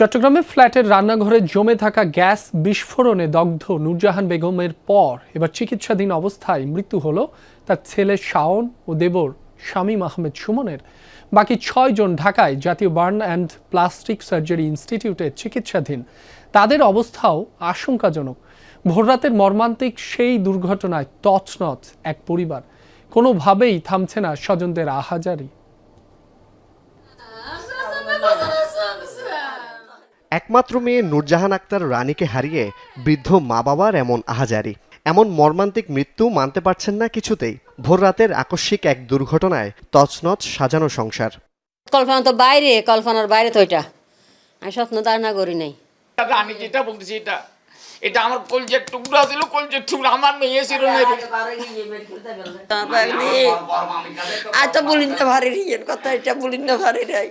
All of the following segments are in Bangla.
চট্টগ্রামে ফ্ল্যাটের রান্নাঘরে জমে থাকা গ্যাস বিস্ফোরণে দগ্ধ নূরজাহান বেগমের পর এবার চিকিৎসাধীন অবস্থায় মৃত্যু হলো তার ছেলে শাওন ও দেবর শামীম আহমেদ সুমনের। বাকি 6 জন ঢাকায় জাতীয় বার্ন অ্যান্ড প্লাস্টিক সার্জারি ইনস্টিটিউটে চিকিৎসাধীন। তাদের অবস্থাও আশঙ্কাজনক। ভোররাতের মর্মান্তিক সেই দুর্ঘটনায় তছনছ এক পরিবার। কোনোভাবেই থামছে না স্বজনদের আহাজারি। একমাত্র মেয়ে নূরজাহান আক্তার রানীকে হারিয়ে বৃদ্ধ মা বাবার এমন আহাজারি, এমন মর্মান্তিক মৃত্যু মানতে পারছেন না কিছুতেই। ভোররাতের আকস্মিক এক দুর্ঘটনায় তছনছ সাজানো সংসার। কল্পনার বাইরে তো এটা আমি স্বপ্ন ধারণা করি নাই। আমি যেটা বলতেছি এটা আমার কলজের টুকরা ছিল, কলজের টুকরা আমার মেয়ে ছিল না। আজ তো বলিন না ভারী কথা, এটা বলিন না ভারী নাই।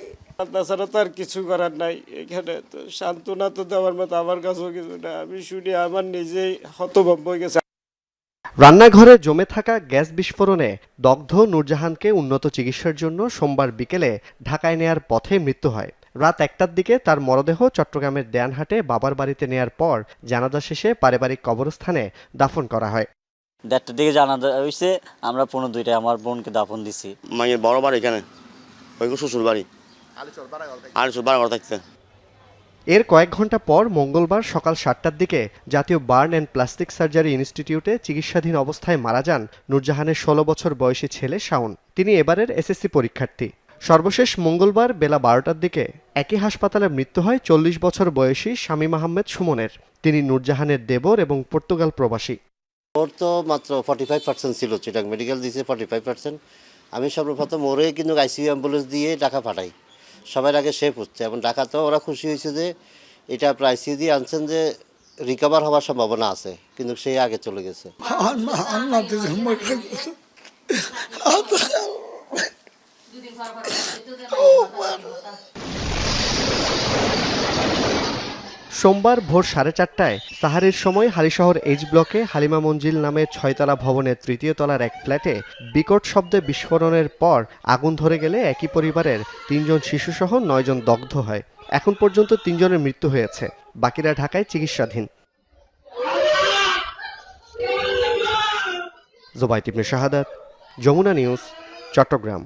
তাছাড়া তো আর কিছু করার নাই। এখানে তো সান্ত্বনা তো দেওয়ার মতো আমার কাছেও কিছু না। আমি শুনে আমার নিজেই হতভম্ব হয়ে গেছে। রান্নাঘরে জমে থাকা গ্যাস বিস্ফোরণে দগ্ধ নূরজাহানকে উন্নত চিকিৎসার জন্য সোমবার বিকেলে ঢাকায় নেয়ার পথে মৃত্যু হয়। রাত 1টার দিকে তার মরদেহ চট্টগ্রামের দেয়ানহাটে বাবার বাড়িতে নেয়ার পর জানাজা শেষে পারিবারিক কবরস্থানে দাফন করা হয়। 1টার দিকে জানাজা হয়েছে, আমরা 2:45 আমার বোনকে দাফন দিছি। মায়ের বড় বাড়ি এখানে, ওই শ্বশুর বাড়ি আলিচর বাড়া থাকতে। এর কয়েক ঘন্টা পর মঙ্গলবার সকাল 7টার দিকে জাতীয় বার্ন অ্যান্ড প্লাস্টিক সার্জারি ইনস্টিটিউটে চিকিৎসাধীন অবস্থায় মারা যান নূরজাহানের 16 বছর বয়সী ছেলে শাওন। তিনি এবারের এসএসসি পরীক্ষার্থী। সর্বশেষ মঙ্গলবার বেলা 12টার দিকে একই হাসপাতালে মৃত্যু হয় 40 বছর বয়সী শামীম আহমেদ সুমনের। তিনি নূরজাহানের দেবর এবং পর্তুগাল প্রবাসী। ওর তো মাত্র 45% ছিল, চিটাং মেডিকেল দিয়েছে 45%। আমি সর্বপ্রথম ওরে কিন্তু আইসিইউ অ্যাম্বুলেন্স দিয়ে ঢাকা পাঠাই। সবার আগে সে পড়ছে এবং ঢাকাতেও ওরা খুশি হয়েছে যে এটা আপনার আইসিইউ দিয়ে আনছেন, যে রিকভার হওয়ার সম্ভাবনা আছে, কিন্তু সে আগে চলে গেছে। সোমবার ভোর 4:30টায় সাহারির সময় হালিশহর এইচ ব্লকে হালিমা মঞ্জিল নামে 6তলা ভবনের 3য় তলার এক ফ্ল্যাটে বিকট শব্দে বিস্ফোরণের পর আগুন ধরে গেলে একই পরিবারের 3 জন শিশুসহ 9 জন দগ্ধ হয়। এখন পর্যন্ত 3 জনের মৃত্যু হয়েছে, বাকিরা ঢাকায় চিকিৎসাধীন। জোবাইত ইবনে শাহাদাত, যমুনা নিউজ, চট্টগ্রাম।